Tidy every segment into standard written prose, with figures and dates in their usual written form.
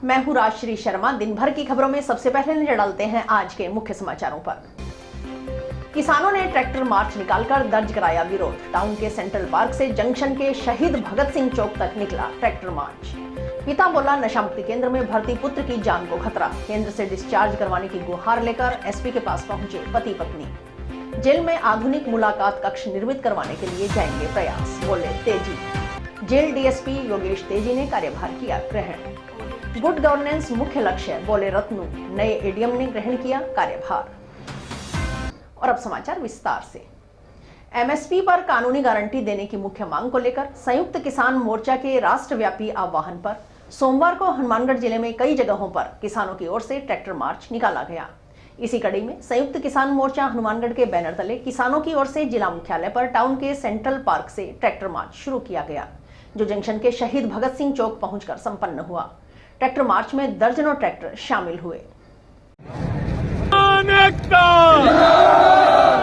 मैं हूं राजश्री शर्मा। दिन भर की खबरों में सबसे पहले नजर डालते हैं आज के मुख्य समाचारों पर। किसानों ने ट्रैक्टर मार्च निकालकर दर्ज कराया विरोध। टाउन के सेंट्रल पार्क से जंक्शन के शहीद भगत सिंह चौक तक निकला ट्रैक्टर मार्च। पिता बोला नशा मुक्ति केंद्र में भर्ती पुत्र की जान को खतरा। केंद्र से डिस्चार्ज करवाने की गुहार लेकर एसपी के पास पहुंचे पति पत्नी। जेल में आधुनिक मुलाकात कक्ष निर्मित करवाने के लिए जाएंगे प्रयास, बोले तेजी। जेल डीएसपी योगेश तेजी ने कार्यभार किया ग्रहण। गुड गवर्नेंस मुख्य लक्ष्य, बोले रत्नू। नए एडीएम ने ग्रहण किया कार्यभार। और अब समाचार विस्तार से। एमएसपी पर कानूनी गारंटी देने की मुख्य मांग को लेकर संयुक्त किसान मोर्चा के राष्ट्रव्यापी आह्वान पर सोमवार को हनुमानगढ़ जिले में कई जगहों पर किसानों की ओर से ट्रैक्टर मार्च निकाला गया। इसी कड़ी में संयुक्त किसान मोर्चा हनुमानगढ़ के बैनर तले किसानों की ओर से जिला मुख्यालय पर टाउन के सेंट्रल पार्क से ट्रैक्टर मार्च शुरू किया गया, जो जंक्शन के शहीद भगत सिंह चौक पहुंचकर संपन्न हुआ। ट्रैक्टर मार्च में दर्जनों ट्रैक्टर शामिल हुए।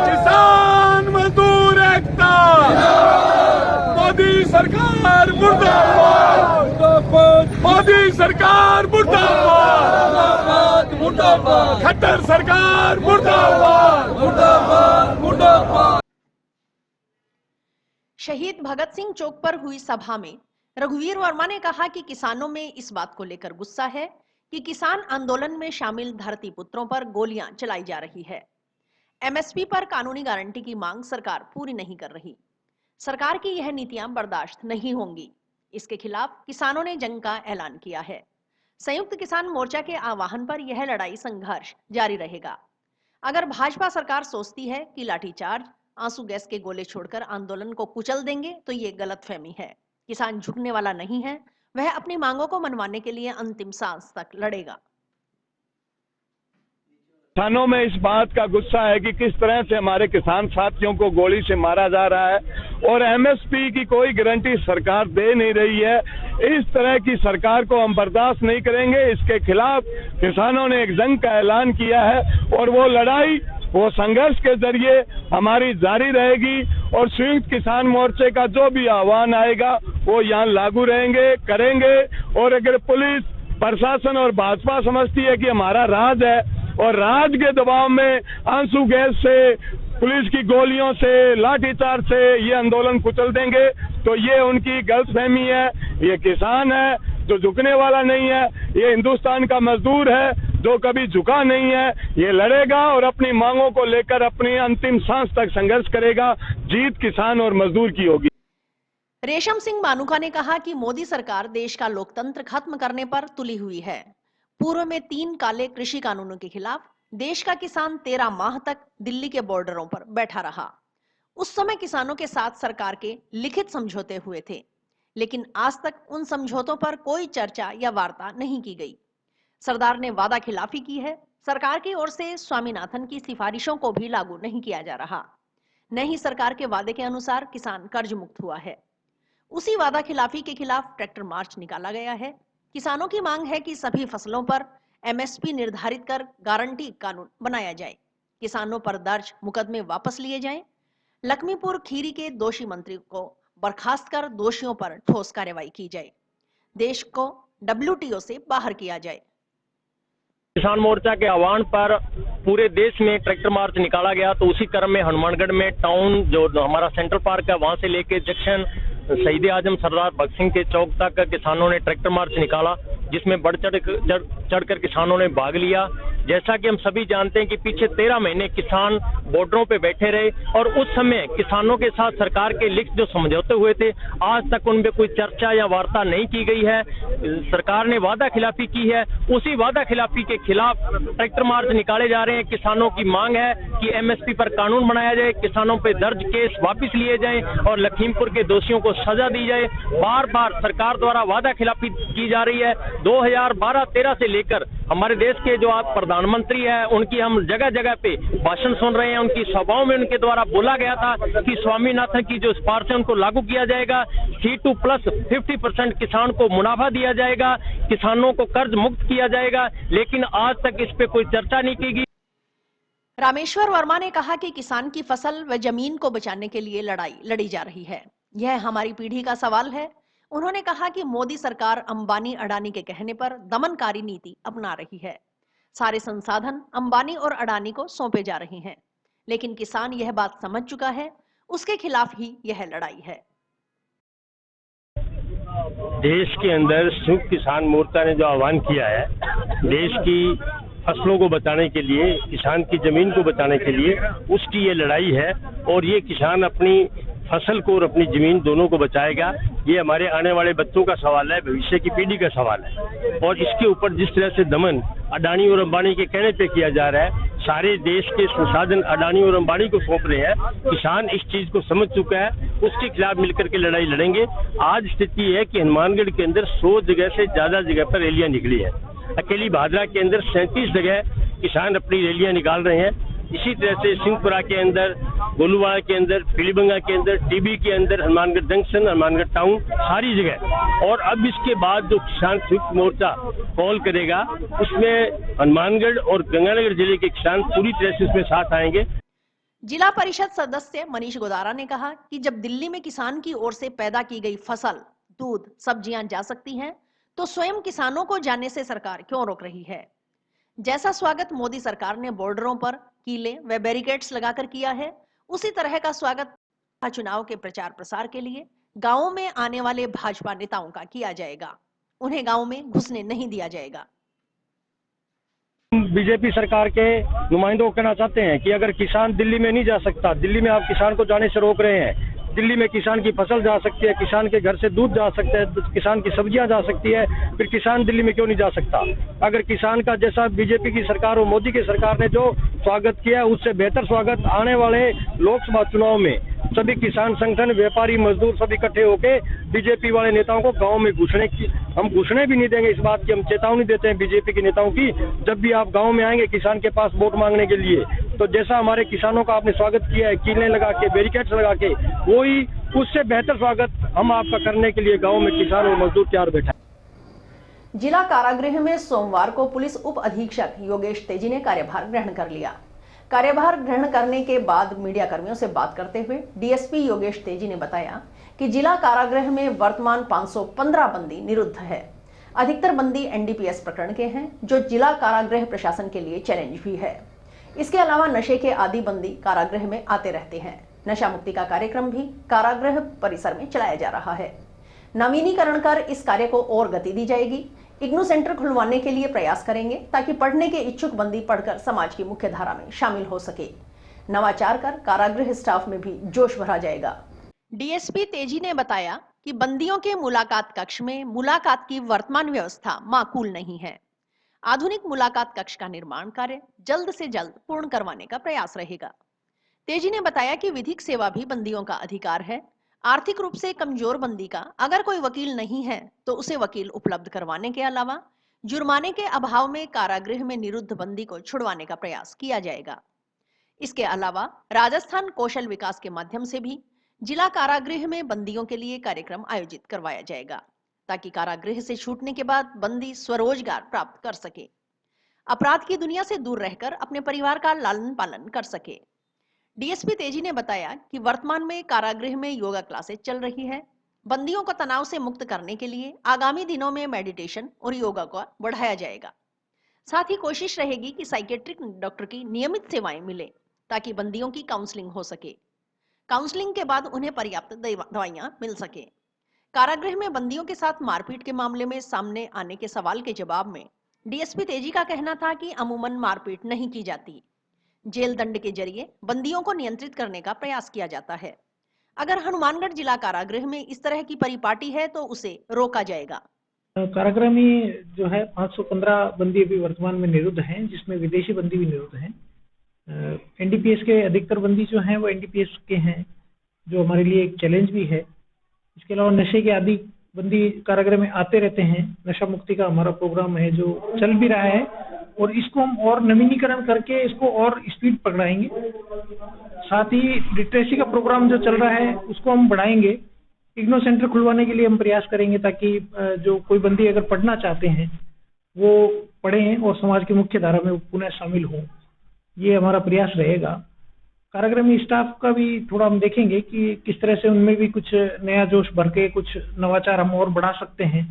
किसान मजदूर एकता, मोदी सरकार मुर्दाबाद, मोदी सरकार मुर्दाबाद, मुर्दाबाद, खट्टर सरकार मुर्दाबाद, मुर्दाबाद, मुर्दाबाद। शहीद भगत सिंह चौक पर हुई सभा में रघुवीर वर्मा ने कहा कि किसानों में इस बात को लेकर गुस्सा है कि किसान आंदोलन में शामिल धरती पुत्रों पर गोलियां चलाई जा रही है। एमएसपी पर कानूनी गारंटी की मांग सरकार पूरी नहीं कर रही। सरकार की यह नीतियां बर्दाश्त नहीं होंगी। इसके खिलाफ किसानों ने जंग का ऐलान किया है। संयुक्त किसान मोर्चा के आह्वान पर यह लड़ाई संघर्ष जारी रहेगा। अगर भाजपा सरकार सोचती है कि लाठीचार्ज, आंसू गैस के गोले छोड़कर आंदोलन को कुचल देंगे तो ये गलतफहमी है। किसान झुकने वाला नहीं है, वह अपनी मांगों को मनवाने के लिए अंतिम सांस तक लड़ेगा। किसानों में इस बात का गुस्सा है कि किस तरह से हमारे किसान साथियों को गोली से मारा जा रहा है और एमएसपी की कोई गारंटी सरकार दे नहीं रही है। इस तरह की सरकार को हम बर्दाश्त नहीं करेंगे। इसके खिलाफ किसानों ने एक जंग का ऐलान किया है और वो लड़ाई, वो संघर्ष के जरिए हमारी जारी रहेगी और संयुक्त किसान मोर्चे का जो भी आह्वान आएगा वो यहाँ लागू रहेंगे, करेंगे। और अगर पुलिस, प्रशासन और भाजपा समझती है कि हमारा राज है और राज के दबाव में आंसू गैस से, पुलिस की गोलियों से, लाठीचार्ज से ये आंदोलन कुचल देंगे, तो ये उनकी गलतफहमी है। ये किसान है जो झुकने वाला नहीं है, ये हिंदुस्तान का मजदूर है जो कभी झुका नहीं है। ये लड़ेगा और अपनी मांगों को लेकर अपनी अंतिम सांस तक संघर्ष करेगा। जीत किसान और मजदूर की होगी। रेशम सिंह मानुका ने कहा कि मोदी सरकार देश का लोकतंत्र खत्म करने पर तुली हुई है। पूर्व में 3 काले कृषि कानूनों के खिलाफ देश का किसान 13 माह तक दिल्ली के बॉर्डरों पर बैठा रहा। उस समय किसानों के साथ सरकार के लिखित समझौते हुए थे, लेकिन आज तक उन समझौतों पर कोई चर्चा या वार्ता नहीं की गई। सरदार ने वादा खिलाफी की है। सरकार की ओर से स्वामीनाथन की सिफारिशों को भी लागू नहीं किया जा रहा। न ही सरकार के वादे के अनुसार किसान कर्ज मुक्त हुआ है। उसी वादा खिलाफी के खिलाफ ट्रैक्टर मार्च निकाला गया है। किसानों की मांग है कि सभी फसलों पर एमएसपी निर्धारित कर गारंटी कानून बनाया जाए। किसानों पर दर्ज मुकदमे वापस लिए जाएं। लक्ष्मीपुर खीरी के दोषी मंत्री को बर्खास्त कर दोषियों पर ठोस कार्रवाई की जाए। देश को डब्ल्यूटीओ से बाहर किया जाए। किसान मोर्चा के आह्वान पर पूरे देश में ट्रैक्टर मार्च निकाला गया, तो उसी क्रम में हनुमानगढ़ में टाउन, जो हमारा सेंट्रल पार्क है, वहां से लेके जंक्शन शहीद आजम सरदार भगत सिंह के चौक तक किसानों ने ट्रैक्टर मार्च निकाला, जिसमें बढ़ चढ़कर किसानों ने भाग लिया। जैसा कि हम सभी जानते हैं कि पीछे 13 महीने किसान बॉर्डरों पे बैठे रहे और उस समय किसानों के साथ सरकार के लिखित जो समझौते हुए थे, आज तक उनमें कोई चर्चा या वार्ता नहीं की गई है। सरकार ने वादा खिलाफी की है। उसी वादा खिलाफी के खिलाफ ट्रैक्टर मार्च निकाले जा रहे हैं। किसानों की मांग है कि एमएसपी पर कानून बनाया जाए, किसानों पे दर्ज केस वापिस लिए जाएं और लखीमपुर के दोषियों को सजा दी जाए। बार बार सरकार द्वारा वादा खिलाफी की जा रही है। 2012-13 से लेकर हमारे देश के जो आप प्रधानमंत्री है, उनकी हम जगह जगह पे भाषण सुन रहे हैं। उनकी सभाओं में उनके द्वारा बोला गया था कि स्वामीनाथन की जो सिफारिश है उनको लागू किया जाएगा। C2 प्लस 50% किसान को मुनाफा दिया जाएगा, किसानों को कर्ज मुक्त किया जाएगा, लेकिन आज तक इस पे कोई चर्चा नहीं की गई। रामेश्वर वर्मा ने कहा कि किसान की फसल व जमीन को बचाने के लिए लड़ाई लड़ी जा रही है। यह हमारी पीढ़ी का सवाल है। उन्होंने कहा कि मोदी सरकार अंबानी अडानी के कहने पर दमनकारी नीति अपना रही है। सारे संसाधन अंबानी और अडानी को सौंपे जा रहे हैं, लेकिन किसान यह बात समझ चुका है, उसके खिलाफ ही यह लड़ाई है। देश के अंदर संयुक्त किसान मोर्चा ने जो आह्वान किया है, देश की फसलों को बचाने के लिए, किसान की जमीन को बचाने के लिए, उसकी ये लड़ाई है। और ये किसान अपनी फसल को और अपनी जमीन दोनों को बचाएगा। ये हमारे आने वाले बच्चों का सवाल है, भविष्य की पीढ़ी का सवाल है। और इसके ऊपर जिस तरह से दमन अडानी और अंबानी के कहने पे किया जा रहा है, सारे देश के संसाधन अडानी और अंबानी को सौंप रहे हैं। किसान इस चीज को समझ चुका है, उसके खिलाफ मिलकर के लड़ाई लड़ेंगे। आज स्थिति है कि हनुमानगढ़ के अंदर 100 जगह से ज्यादा जगह पर रैलियां निकली है। अकेली भादरा के अंदर 37 जगह किसान अपनी रैलियां निकाल रहे हैं। इसी तरह से सिंहपुरा के अंदर, गोलूवाड़ा के अंदर, पीलीबंगा के अंदर, टीबी के अंदर, हनुमानगढ़ जंक्शन, हनुमानगढ़ टाउन, सारी जगह। और अब इसके बाद जो किसान संयुक्त मोर्चा कॉल करेगा, उसमें हनुमानगढ़ और गंगानगर जिले के किसान पूरी तरह से उसमें साथ आएंगे। जिला परिषद सदस्य मनीष गोदारा ने कहा कि जब दिल्ली में किसान की ओर से पैदा की गई फसल, दूध, सब्जियां जा सकती हैं, तो स्वयं किसानों को जाने से सरकार क्यों रोक रही है। जैसा स्वागत मोदी सरकार ने बॉर्डरों पर कीले व बैरिकेड्स लगाकर किया है, उसी तरह का स्वागत चुनाव के प्रचार प्रसार के लिए गांवों में आने वाले भाजपा नेताओं का किया जाएगा। उन्हें गांव में घुसने नहीं दिया जाएगा। बीजेपी सरकार के नुमाइंदों को कहना चाहते हैं कि अगर किसान दिल्ली में नहीं जा सकता, दिल्ली में आप किसान को जाने से रोक रहे हैं। दिल्ली में किसान की फसल जा सकती है, किसान के घर से दूध जा सकता है, किसान की सब्जियां जा सकती है, फिर किसान दिल्ली में क्यों नहीं जा सकता। अगर किसान का जैसा बीजेपी की सरकार और मोदी की सरकार ने जो स्वागत किया, उससे बेहतर स्वागत आने वाले लोकसभा चुनाव में सभी किसान संगठन, व्यापारी, मजदूर सब इकट्ठे होकर बीजेपी वाले नेताओं को गांव में घुसने की, हम घुसने भी नहीं देंगे। इस बात की हम चेतावनी देते हैं बीजेपी के नेताओं की। जब भी आप गांव में आएंगे किसान के पास वोट मांगने के लिए, तो जैसा हमारे किसानों का आपने स्वागत किया है, कीलें लगा के, बैरिकेड्स लगा के, वही उससे बेहतर स्वागत हम आपका करने के लिए गाँव में किसान और मजदूर तैयार बैठा है। जिला कारागृह में सोमवार को पुलिस उप अधीक्षक योगेश तेजी ने कार्यभार ग्रहण कर लिया। कार्यभार ग्रहण करने के बाद मीडिया कर्मियों से बात करते हुए डीएसपी योगेश तेजी ने बताया कि जिला कारागृह में वर्तमान 515 बंदी निरुद्ध है। अधिकतर बंदी एनडीपीएस प्रकरण के हैं, जो जिला कारागृह प्रशासन के लिए चैलेंज भी है। इसके अलावा नशे के आदि बंदी कारागृह में आते रहते हैं। नशा मुक्ति का कार्यक्रम भी कारागृह परिसर में चलाया जा रहा है। नवीनीकरण कर इस कार्य को और गति दी जाएगी। इग्नू सेंटर खुलवाने के लिए प्रयास करेंगे ताकि पढ़ने के इच्छुक बंदी पढ़कर समाज की मुख्य धारा में शामिल हो सके। नवाचार कर कारागृह स्टाफ में भी जोश भरा जाएगा। डीएसपी तेजी ने बताया कि बंदियों के मुलाकात कक्ष में मुलाकात की वर्तमान व्यवस्था माकूल नहीं है। आधुनिक मुलाकात कक्ष का निर्माण कार्य जल्द से जल्द पूर्ण करवाने का प्रयास रहेगा। तेजी ने बताया कि विधिक सेवा भी बंदियों का अधिकार है। आर्थिक रूप से कमजोर बंदी का अगर कोई वकील नहीं है तो उसे वकील उपलब्ध करवाने के अलावा जुर्माने के अभाव में कारागृह में निरुद्ध बंदी को छुड़वाने का प्रयास किया जाएगा। इसके अलावा राजस्थान कौशल विकास के माध्यम से भी जिला कारागृह में बंदियों के लिए कार्यक्रम आयोजित करवाया जाएगा, ताकि कारागृह से छूटने के बाद बंदी स्वरोजगार प्राप्त कर सके, अपराध की दुनिया से दूर रहकर अपने परिवार का लालन पालन कर सके। डीएसपी तेजी ने बताया कि वर्तमान में कारागृह में योगा क्लासेस चल रही है। बंदियों को तनाव से मुक्त करने के लिए आगामी दिनों में मेडिटेशन और योगा को बढ़ाया जाएगा। साथ ही कोशिश रहेगी कि साइकेट्रिक डॉक्टर की नियमित सेवाएं मिले, ताकि बंदियों की काउंसलिंग हो सके। काउंसलिंग के बाद उन्हें पर्याप्त दवाइयां मिल सके। कारागृह में बंदियों के साथ मारपीट के मामले में सामने आने के सवाल के जवाब में डीएसपी तेजी का कहना था कि अमूमन मारपीट नहीं की जाती। जेल दंड के जरिए बंदियों को नियंत्रित करने का प्रयास किया जाता है। अगर हनुमानगढ़ जिला कारागृह में इस तरह की परिपाटी है तो उसे रोका जाएगा। कारागृह में जो है 515 बंदी अभी वर्तमान में निरुद्ध हैं, जिसमें विदेशी बंदी भी निरुद्ध हैं। एनडीपीएस के अधिकतर बंदी जो हैं वो एनडीपीएस के हैं, जो हमारे लिए एक चैलेंज भी है। इसके अलावा नशे के आदि बंदी कारागृह में आते रहते हैं। नशा मुक्ति का हमारा प्रोग्राम है जो चल भी रहा है, और इसको हम और नवीनीकरण करके इसको और स्पीड पकड़ाएंगे। साथ ही लिटरेसी का प्रोग्राम जो चल रहा है उसको हम बढ़ाएंगे। इग्नो सेंटर खुलवाने के लिए हम प्रयास करेंगे, ताकि जो कोई बंदी अगर पढ़ना चाहते हैं वो पढ़ें और समाज की मुख्य धारा में पुनः शामिल हों। ये हमारा प्रयास रहेगा। कारागृह में स्टाफ का भी थोड़ा हम देखेंगे कि किस तरह से उनमें भी कुछ नया जोश भर के कुछ नवाचार हम और बढ़ा सकते हैं,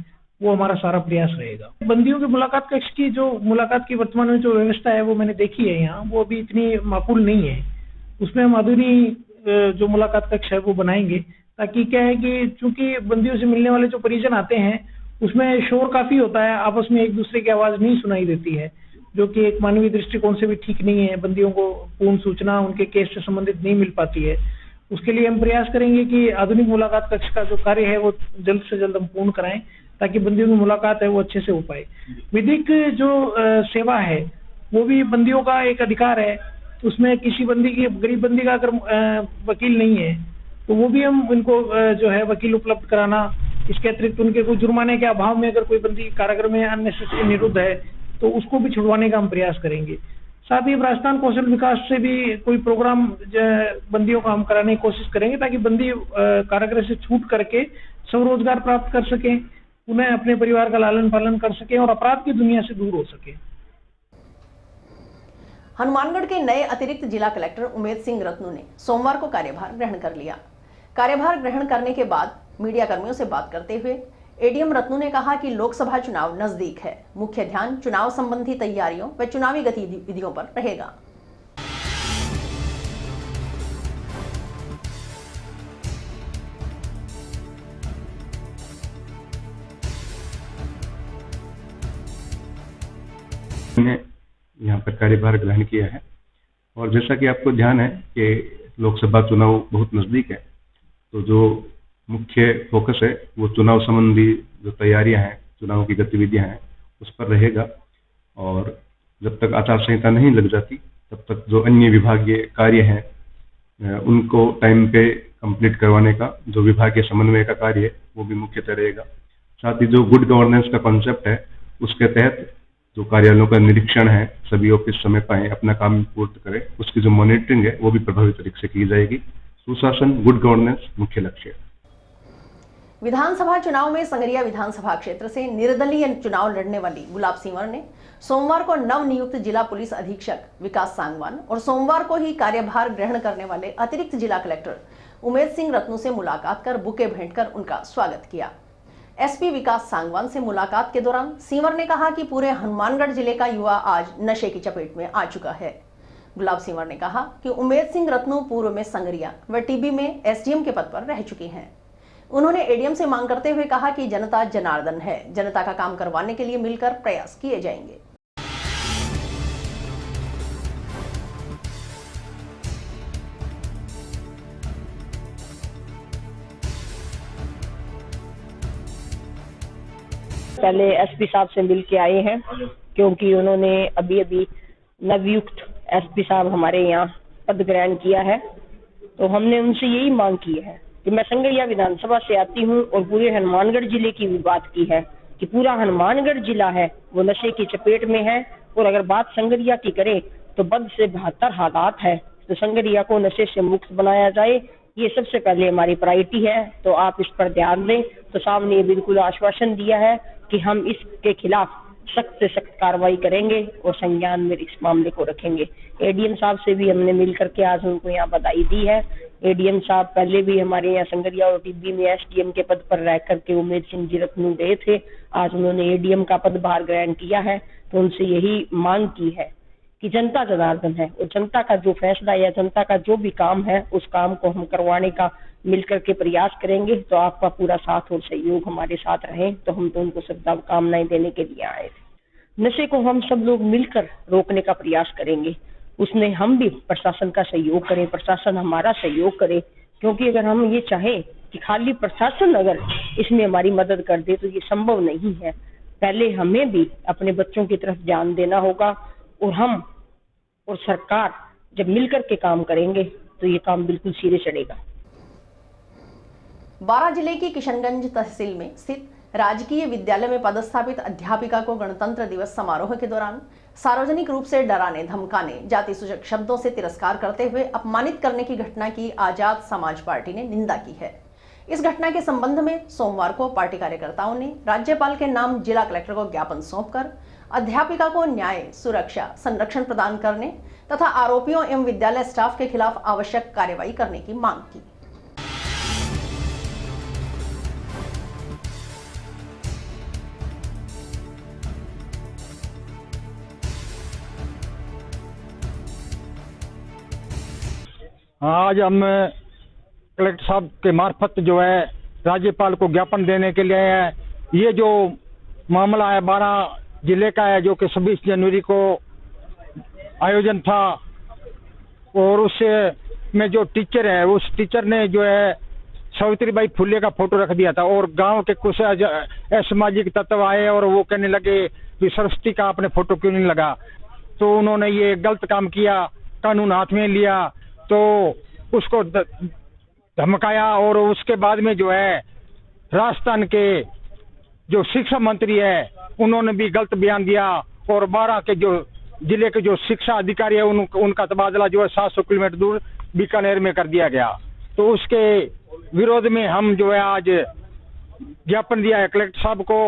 वो हमारा सारा प्रयास रहेगा। बंदियों के मुलाकात कक्ष की जो मुलाकात की वर्तमान में जो व्यवस्था है वो मैंने देखी है यहाँ, वो अभी इतनी माकूल नहीं है। उसमें हम आधुनिक जो मुलाकात कक्ष है वो बनाएंगे, ताकि क्या है कि चूंकि बंदियों से मिलने वाले जो परिजन आते हैं उसमें शोर काफी होता है, आपस में एक दूसरे की आवाज नहीं सुनाई देती है, जो कि एक मानवीय दृष्टिकोण से भी ठीक नहीं है। बंदियों को पूर्ण सूचना उनके केस से संबंधित नहीं मिल पाती है। उसके लिए हम प्रयास करेंगे कि आधुनिक मुलाकात कक्ष का जो कार्य है वो जल्द से जल्द हम पूर्ण कराएं, ताकि बंदियों की मुलाकात है वो अच्छे से हो पाए। विधिक जो सेवा है वो भी बंदियों का एक अधिकार है, उसमें किसी बंदी की, गरीब बंदी का अगर वकील नहीं है तो वो भी हम उनको जो है वकील उपलब्ध कराना, इसके अतिरिक्त उनके कोई जुर्माने के अभाव में अगर कोई बंदी कारागृह में अननेसेसरी निरुद्ध है तो उसको भी छुड़वाने का हम प्रयास करेंगे। साथ ही राजस्थान कौशल विकास से भी कोई प्रोग्राम बंदियों का हम कराने की कोशिश करेंगे, ताकि बंदी कारागृह से छूट करके स्वरोजगार प्राप्त कर सकें, उन्हें अपने परिवार का लालन पालन कर सकें और अपराध की दुनिया से दूर हो सके। हनुमानगढ़ के नए अतिरिक्त जिला कलेक्टर उमेद सिंह रत्नू ने सोमवार को कार्यभार ग्रहण कर लिया। कार्यभार ग्रहण करने के बाद मीडिया कर्मियों से बात करते हुए एडीएम रत्नू ने कहा कि लोकसभा चुनाव नजदीक है, मुख्य ध्यान चुनाव संबंधी तैयारियों व चुनावी गतिविधियों पर रहेगा। ने यहाँ पर कार्यभार ग्रहण किया है और जैसा कि आपको ध्यान है कि लोकसभा चुनाव बहुत नजदीक है, तो जो मुख्य फोकस है वो चुनाव संबंधी जो तैयारियां हैं, चुनाव की गतिविधियां हैं, उस पर रहेगा। और जब तक आचार संहिता नहीं लग जाती तब तक जो अन्य विभागीय कार्य हैं उनको टाइम पे कंप्लीट करवाने का जो विभागीय समन्वय का कार्य है वो भी मुख्यतः रहेगा। साथ ही जो गुड गवर्नेंस का कॉन्सेप्ट है उसके तहत जो कार्यालयों का निरीक्षण है, सभी ऑफिस समय पाए अपना काम पूर्ण करें, उसकी जो मॉनिटरिंग है वो भी प्रभावी तरीके से की जाएगी। सुशासन, गुड गवर्नेंस मुख्य लक्ष्य है। विधानसभा चुनाव में संगरिया विधानसभा क्षेत्र से निर्दलीय चुनाव लड़ने वाली गुलाब सिंवर ने सोमवार को नवनियुक्त जिला पुलिस अधीक्षक विकास सांगवान और सोमवार को ही कार्यभार ग्रहण करने वाले अतिरिक्त जिला कलेक्टर उमेद सिंह रत्नू से मुलाकात कर बुके भेंट कर उनका स्वागत किया। एसपी विकास सांगवान से मुलाकात के दौरान सिंवर ने कहा कि पूरे हनुमानगढ़ जिले का युवा आज नशे की चपेट में आ चुका है। गुलाब सिंवर ने कहा कि उमेद सिंह रत्नू पूर्व में संगरिया व टीबी में एसडीएम के पद पर रह चुके हैं। उन्होंने एडीएम से मांग करते हुए कहा कि जनता जनार्दन है, जनता का काम करवाने के लिए मिलकर प्रयास किए जाएंगे। पहले एसपी साहब से मिल के आए हैं, क्योंकि उन्होंने अभी अभी नवयुक्त एसपी साहब हमारे यहाँ पद ग्रहण किया है। तो हमने उनसे यही मांग की है कि मैं संगरिया विधानसभा से आती हूँ और पूरे हनुमानगढ़ जिले की भी बात की है कि पूरा हनुमानगढ़ जिला है वो नशे की चपेट में है। और अगर बात संगरिया की करें तो बद से 72 हालात है, तो संगरिया को नशे से मुक्त बनाया जाए, ये सबसे पहले हमारी प्रायोरिटी है। तो आप इस पर ध्यान दें। तो सामने बिल्कुल आश्वासन दिया है कि हम इसके खिलाफ सख्त से सख्त कार्रवाई करेंगे और संज्ञान में इस मामले को रखेंगे। एडीएम साहब से भी हमने मिल करके आज उनको यहाँ बधाई दी है। एडीएम साहब पहले भी हमारे यहाँ संगरिया और टीबी में एसडीएम के पद पर रह करके उमेद सिंह जी रत्नू गए थे, आज उन्होंने एडीएम का पदभार ग्रहण किया है। तो उनसे यही मांग की है कि जनता जनार्दन है और जनता का जो फैसला या जनता का जो भी काम है उस काम को हम करवाने का मिलकर के प्रयास करेंगे। तो आपका पूरा साथ और सहयोग हमारे साथ रहे। तो हम तो उनको शुभकामनाएं देने के लिए आए थे। नशे को हम सब लोग मिलकर रोकने का प्रयास करेंगे, उसमें हम भी प्रशासन का सहयोग करें, प्रशासन हमारा सहयोग करे। क्योंकि अगर हम ये चाहें कि खाली प्रशासन अगर इसमें हमारी मदद कर दे तो ये संभव नहीं है। पहले हमें भी अपने बच्चों की तरफ ध्यान देना होगा और हम और सरकार जब मिलकर के काम करेंगे तो ये काम बिल्कुल सिरे चढ़ेगा। बारां जिले की किशनगंज तहसील में स्थित राजकीय विद्यालय में पदस्थापित अध्यापिका को गणतंत्र दिवस समारोह के दौरान सार्वजनिक रूप से डराने, धमकाने, जाति सूचक शब्दों से तिरस्कार करते हुए अपमानित करने की घटना की आजाद समाज पार्टी ने निंदा की है। इस घटना के संबंध में सोमवार को पार्टी कार्यकर्ताओं ने राज्यपाल के नाम जिला कलेक्टर को ज्ञापन सौंपकर अध्यापिका को न्याय, सुरक्षा, संरक्षण प्रदान करने तथा आरोपियों एवं विद्यालय स्टाफ के खिलाफ आवश्यक कार्रवाई करने की मांग की। आज हम कलेक्टर साहब के मार्फत जो है राज्यपाल को ज्ञापन देने के लिए है। ये जो मामला है 12 जिले का है, जो कि 26 जनवरी को आयोजन था और उससे में जो टीचर है उस टीचर ने जो है सावित्रीबाई फुले का फोटो रख दिया था और गांव के कुछ असामाजिक तत्व आए और वो कहने लगे कि सरस्वती का आपने फोटो क्यों नहीं लगा। तो उन्होंने ये गलत काम किया, कानून हाथ में लिया, तो उसको धमकाया और उसके बाद में जो है राजस्थान के जो शिक्षा मंत्री है उन्होंने भी गलत बयान दिया और 12 के जो जिले के जो शिक्षा अधिकारी है उनका तबादला जो है 700 किलोमीटर दूर बीकानेर में कर दिया गया। तो उसके विरोध में हम जो है आज ज्ञापन दिया है कलेक्टर साहब को।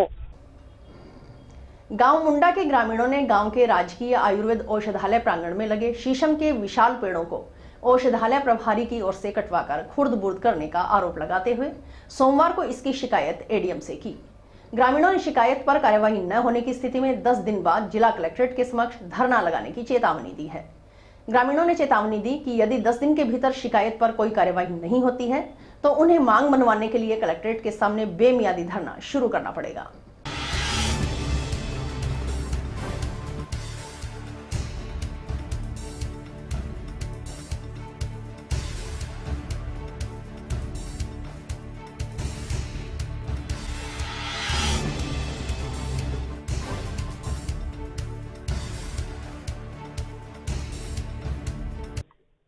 गांव मुंडा के ग्रामीणों ने गांव के राजकीय आयुर्वेद औषधालय प्रांगण में लगे शीशम के विशाल पेड़ों को औषधालय प्रभारी की ओर से कटवाकर खुर्द-बुर्द करने का आरोप लगाते हुए सोमवार को इसकी शिकायत एडीएम से की। ग्रामीणों ने शिकायत पर कार्यवाही न होने की स्थिति में 10 दिन बाद जिला कलेक्ट्रेट के समक्ष धरना लगाने की चेतावनी दी है। ग्रामीणों ने चेतावनी दी कि यदि 10 दिन के भीतर शिकायत पर कोई कार्यवाही नहीं होती है तो उन्हें मांग मनवाने के लिए कलेक्ट्रेट के सामने बेमियादी धरना शुरू करना पड़ेगा।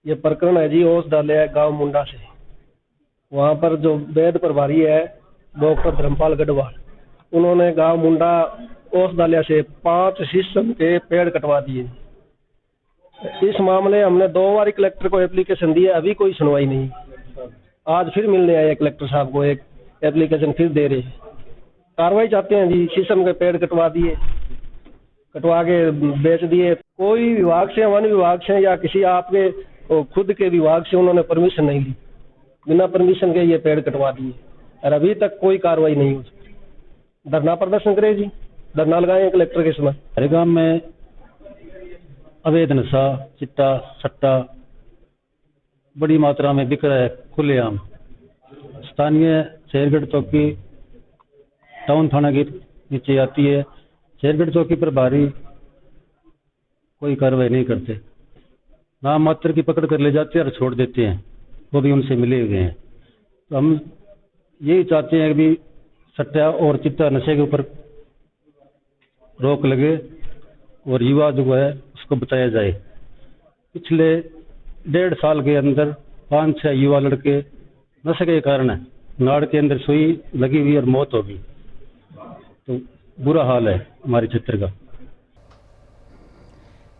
ये प्रकरण है जी औषधालय गांव मुंडा से। वहां पर जो वैद्य प्रभारी है डॉक्टर धर्मपाल गढ़वाल, उन्होंने गांव मुंडा औषधालय से 5 शीशम के पेड़ कटवा दिए। इस मामले हमने 2 बार कलेक्टर को एप्लीकेशन दिया, अभी कोई सुनवाई नहीं। आज फिर मिलने आए कलेक्टर साहब को, एक एप्लीकेशन फिर दे रहे। कार्रवाई चाहते हैं जी। शीशम के पेड़ कटवा दिए, कटवा के बेच दिए। कोई विभाग से, वन विभाग से या किसी आपके खुद के विभाग से उन्होंने परमिशन नहीं ली, बिना परमिशन के ये पेड़ कटवा दिए और अभी तक कोई कार्रवाई नहीं हो सकती। धरना प्रदर्शन करे जी, धरना लगाए कलेक्टर के समय। हरे गांव में अवैध नशा, चिट्टा, सट्टा बड़ी मात्रा में बिक रहा है खुलेआम। स्थानीय शेरगढ़ चौकी टाउन थाना के नीचे आती है। शेरगढ़ चौकी प्रभारी कोई कार्रवाई नहीं करते, नाम मात्र की पकड़ कर ले जाते हैं और छोड़ देते हैं, वो भी उनसे मिले हुए हैं। तो हम यही चाहते हैं कि सट्टा और चिट्टा नशे के ऊपर रोक लगे और युवा जो है उसको बचाया जाए। पिछले 1.5 साल के अंदर 5-6 युवा लड़के नशे के कारण नाड़ के अंदर सुई लगी हुई और मौत हो गई। तो बुरा हाल है हमारे क्षेत्र का।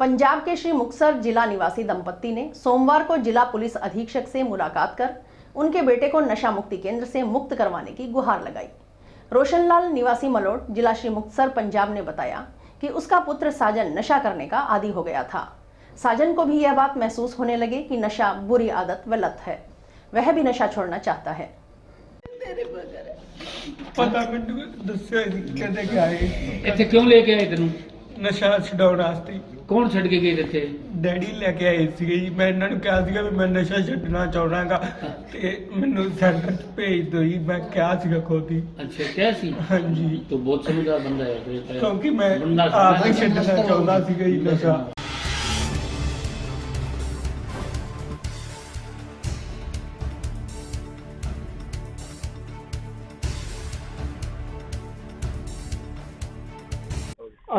पंजाब के श्री मुक्तसर जिला निवासी दंपत्ति ने सोमवार को जिला पुलिस अधीक्षक से मुलाकात कर उनके बेटे को नशा मुक्ति केंद्र से मुक्त करवाने की गुहार लगाई। रोशनलाल निवासी मलोट जिला श्री मुक्तसर पंजाब ने बताया कि उसका पुत्र साजन नशा करने का आदी हो गया था। साजन को भी यह बात महसूस होने लगी कि नशा बुरी आदत व लत है, वह भी नशा छोड़ना चाहता है। पता मैंने दस्या कहते कि आए ਇੱਥੇ ਕਿਉਂ ਲੈ ਕੇ ਆਏ ਤੈਨੂੰ? ਨਸ਼ਾ ਛਡਾਉਣ ਵਾਸਤੇ। ਕੌਣ ਛੱਡ ਕੇ ਗਏ ਇੱਥੇ? ਡੈਡੀ ਲੈ ਕੇ ਆਏ ਸੀਗੇ ਜੀ। ਮੈਂ ਇਹਨਾਂ ਨੂੰ ਕਿਹਾ ਸੀਗਾ ਵੀ ਮੈਂ ਨਸ਼ਾ ਛੱਡਣਾ ਚਾਹੁੰਦਾਗਾ ਤੇ ਮੈਨੂੰ ਸੈਂਟਰ 'ਚ ਭੇਜ ਦਿਓ ਜੀ। ਮੈਂ ਕਿਹਾ ਸੀਗਾ ਖੁਦ ਹੀ। ਅੱਛਾ ਕਿਹਾ ਸੀ? ਹਾਂਜੀ। ਤੂੰ ਬਹੁਤ ਸਮਝਦਾਰ ਬੰਦਾ ਹੈ ਫਿਰ। ਕਿਉਂਕਿ ਮੈਂ ਆਪ ਹੀ ਛੱਡਣਾ ਚਾਹੁੰਦਾ ਸੀਗਾ ਜੀ ਨਸ਼ਾ।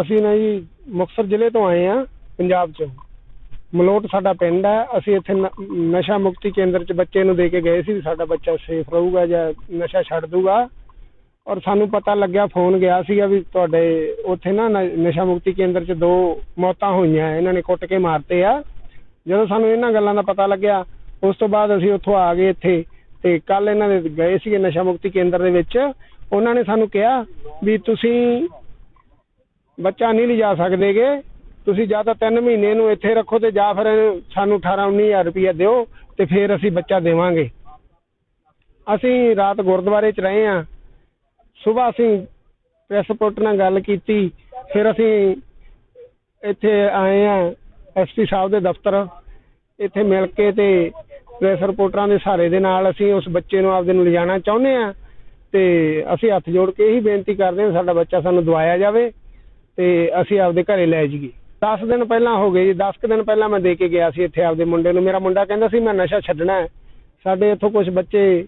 ਅਸੀਂ ਨਾ ਜੀ ਮੁਕਤਸਰ ਜ਼ਿਲ੍ਹੇ ਤੋਂ ਆਏ ਆ, ਪੰਜਾਬ ਚੋਂ। ਮਲੋਟ ਸਾਡਾ ਪਿੰਡ ਹੈ। ਅਸੀਂ ਇੱਥੇ ਨਸ਼ਾ ਮੁਕਤੀ ਕੇਂਦਰ 'ਚ ਬੱਚੇ ਨੂੰ ਦੇ ਕੇ ਗਏ ਸੀ, ਸਾਡਾ ਬੱਚਾ ਸੇਫ ਰਹੂਗਾ ਜਾਂ ਨਸ਼ਾ ਛੱਡ ਦੂਗਾ। ਔਰ ਸਾਨੂੰ ਪਤਾ ਲੱਗਿਆ, ਫੋਨ ਗਿਆ ਸੀਗਾ ਵੀ ਤੁਹਾਡੇ ਉੱਥੇ ਨਾ ਨਸ਼ਾ ਮੁਕਤੀ ਕੇਂਦਰ 'ਚ 2 ਮੌਤਾਂ ਹੋਈਆਂ, ਇਹਨਾਂ ਨੇ ਕੁੱਟ ਕੇ ਮਾਰਤੇ ਆ। ਜਦੋਂ ਸਾਨੂੰ ਇਹਨਾਂ ਗੱਲਾਂ ਦਾ ਪਤਾ ਲੱਗਿਆ, ਉਸ ਤੋਂ ਬਾਅਦ ਅਸੀਂ ਉੱਥੋਂ ਆ ਗਏ ਇੱਥੇ। ਤੇ ਕੱਲ ਇਹਨਾਂ ਦੇ ਗਏ ਸੀਗੇ ਨਸ਼ਾ ਮੁਕਤੀ ਕੇਂਦਰ ਦੇ ਵਿੱਚ। ਉਹਨਾਂ ਨੇ ਸਾਨੂੰ ਕਿਹਾ ਵੀ ਤੁਸੀਂ ਬੱਚਾ ਨਹੀਂ ਲਿਜਾ ਸਕਦੇਗੇ, ਤੁਸੀਂ ਜਾਂ ਤਾਂ 3 ਮਹੀਨੇ ਨੂੰ ਇੱਥੇ ਰੱਖੋ ਤੇ ਜਾਂ ਫਿਰ ਸਾਨੂੰ 18-19 ਰੁਪਇਆ ਦਿਓ ਤੇ ਫਿਰ ਅਸੀਂ ਬੱਚਾ ਦੇਵਾਂਗੇ। ਅਸੀਂ ਰਾਤ ਗੁਰਦੁਆਰੇ 'ਚ ਰਹੇ ਹਾਂ, ਸਵੇਰ ਅਸੀਂ ਪ੍ਰੈਸ ਰਿਪੋਰਟਰ ਨਾਲ ਗੱਲ ਕੀਤੀ, ਫਿਰ ਅਸੀਂ ਇੱਥੇ ਆਏ ਹਾਂ SP ਸਾਹਿਬ ਦੇ ਦਫ਼ਤਰ, ਇੱਥੇ ਮਿਲ ਕੇ ਤੇ ਪ੍ਰੈਸ ਰਿਪੋਰਟਰਾਂ ਦੇ ਸਹਾਰੇ ਦੇ ਨਾਲ ਅਸੀਂ ਉਸ ਬੱਚੇ ਨੂੰ ਆਪਦੇ ਨੂੰ ਲਿਜਾਣਾ ਚਾਹੁੰਦੇ ਹਾਂ ਤੇ ਅਸੀਂ ਹੱਥ ਜੋੜ ਕੇ ਇਹੀ ਬੇਨਤੀ ਕਰਦੇ ਹਾਂ ਸਾਡਾ ਬੱਚਾ ਸਾਨੂੰ ਦਵਾਇਆ ਜਾਵੇ ਤੇ ਅਸੀਂ ਆਪਦੇ ਘਰੇ ਲੈ ਜਾਈਏ। 10 ਦਿਨ ਪਹਿਲਾਂ ਹੋ ਗਏ ਜੀ, 10 ਕੁ ਦਿਨ ਪਹਿਲਾਂ ਮੈਂ ਦੇ ਕੇ ਗਿਆ ਸੀ ਇੱਥੇ ਆਪਦੇ ਮੁੰਡੇ ਨੂੰ। ਮੇਰਾ ਮੁੰਡਾ ਕਹਿੰਦਾ ਸੀ ਮੈਂ ਨਸ਼ਾ ਛੱਡਣਾ ਹੈ। ਸਾਡੇ ਇੱਥੋਂ ਕੁਝ ਬੱਚੇ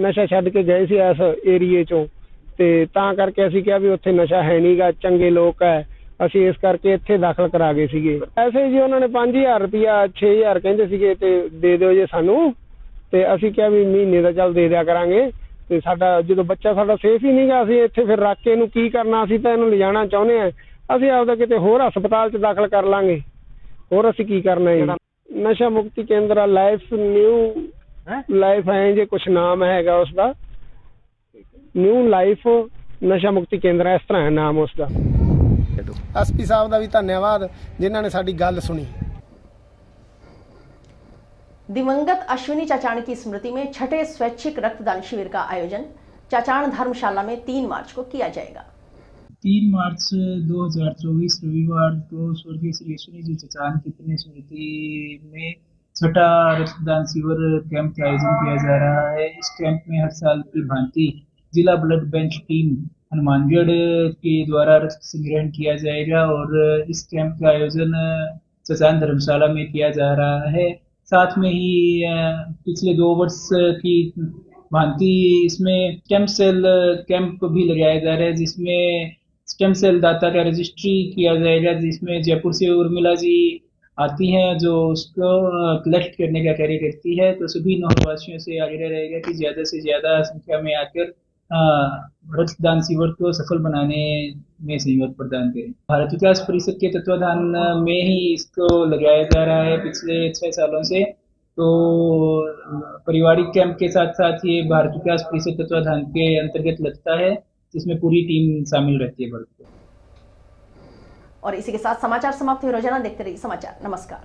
ਨਸ਼ਾ ਛੱਡ ਕੇ ਗਏ ਸੀ ਇਸ ਏਰੀਏ 'ਚੋਂ ਤੇ ਤਾਂ ਕਰਕੇ ਅਸੀਂ ਕਿਹਾ ਵੀ ਉੱਥੇ ਨਸ਼ਾ ਹੈ ਨਹੀਂ ਗਾ, ਚੰਗੇ ਲੋਕ ਹੈ, ਅਸੀਂ ਇਸ ਕਰਕੇ ਇੱਥੇ ਦਾਖਲ ਕਰਾ ਗਏ ਸੀਗੇ। ਐਸੇ ਜੀ ਉਹਨਾਂ ਨੇ 5000 ਰੁਪਇਆ 6000 ਕਹਿੰਦੇ ਸੀਗੇ ਤੇ ਦੇ ਦਿਓ ਜੇ ਸਾਨੂੰ, ਤੇ ਅਸੀਂ ਕਿਹਾ ਵੀ ਮਹੀਨੇ ਦਾ ਚੱਲ ਦੇ ਦਿਆ ਕਰਾਂਗੇ। ਤੇ ਸਾਡਾ ਜਦੋਂ ਬੱਚਾ ਸਾਡਾ ਸੇਫ ਹੀ ਨਹੀਂ ਗਾ, ਅਸੀਂ ਇੱਥੇ ਫਿਰ ਰੱਖ ਕੇ ਇਹਨੂੰ ਕੀ ਕਰਨਾ, ਅਸੀਂ ਤਾਂ ਇਹਨੂੰ ਲਿਜਾਣਾ ਚਾਹੁੰਦੇ ਹਾਂ। ਅਸੀਂ ਆਪਦਾ ਕਿਤੇ ਹੋਰ ਹਸਪਤਾਲ 'ਚ ਦਾਖਲ ਕਰ ਲਾਂਗੇ, ਹੋਰ ਅਸੀਂ ਕੀ ਕਰਨਾ ਹੈ। ਨਸ਼ਾ ਮੁਕਤੀ ਕੇਂਦਰ ਆ, ਲਾਈਫ ਹੈ ਜੇ ਕੁਛ ਨਾਮ ਹੈਗਾ ਉਸਦਾ, ਨਿਊ ਲਾਈਫ ਨਸ਼ਾ ਮੁਕਤੀ ਕੇਂਦਰ, ਇਸ ਤਰ੍ਹਾਂ ਹੈ ਨਾਮ ਉਸਦਾ। SP ਸਾਹਿਬ ਦਾ ਵੀ ਧੰਨਵਾਦ ਜਿਨ੍ਹਾਂ ने साडी गल सुनी। दिवंगत अश्विनी चाचाण की स्मृति में छठे स्वैच्छिक रक्तदान शिविर का आयोजन चाचाण धर्मशाला में 3 मार्च को किया जाएगा। 3 मार्च 2024 रविवार को स्वर्गीय श्री अश्विनी जी चाचाण की पुण्य स्मृति में छठा रक्तदान शिविर कैंप का आयोजन किया जा रहा है। इस कैंप में हर साल की भांति जिला ब्लड बैंक टीम हनुमानगढ़ के द्वारा रक्त संग्रहण किया जाएगा और इस कैंप का आयोजन चाचाण धर्मशाला में किया जा रहा है। साथ में ही पिछले 2 वर्ष की भांति इसमें स्टेम सेल कैंप भी लगाया जा रहा है, जिसमें स्टेम सेल दाता का रजिस्ट्री किया जाएगा, जिसमें जयपुर से उर्मिला जी आती हैं जो उसको कलेक्ट करने का कार्य करती है। तो सभी नौवासियों से आग्रह रहेगा कि ज़्यादा से ज़्यादा संख्या में आकर रक्तदान शिविर को सफल बनाने में सहयोग प्रदान करें। भारत विकास परिषद के तत्वाधान में ही इसको लगाया जा रहा है पिछले 6 सालों से। तो पारिवारिक कैंप के साथ साथ ये भारत विकास परिषद तत्वाधान के अंतर्गत लगता है, जिसमें पूरी टीम शामिल रहती है। और इसी के साथ समाचार समाप्त हुए। रोजाना देखते रहिए समाचार। नमस्कार।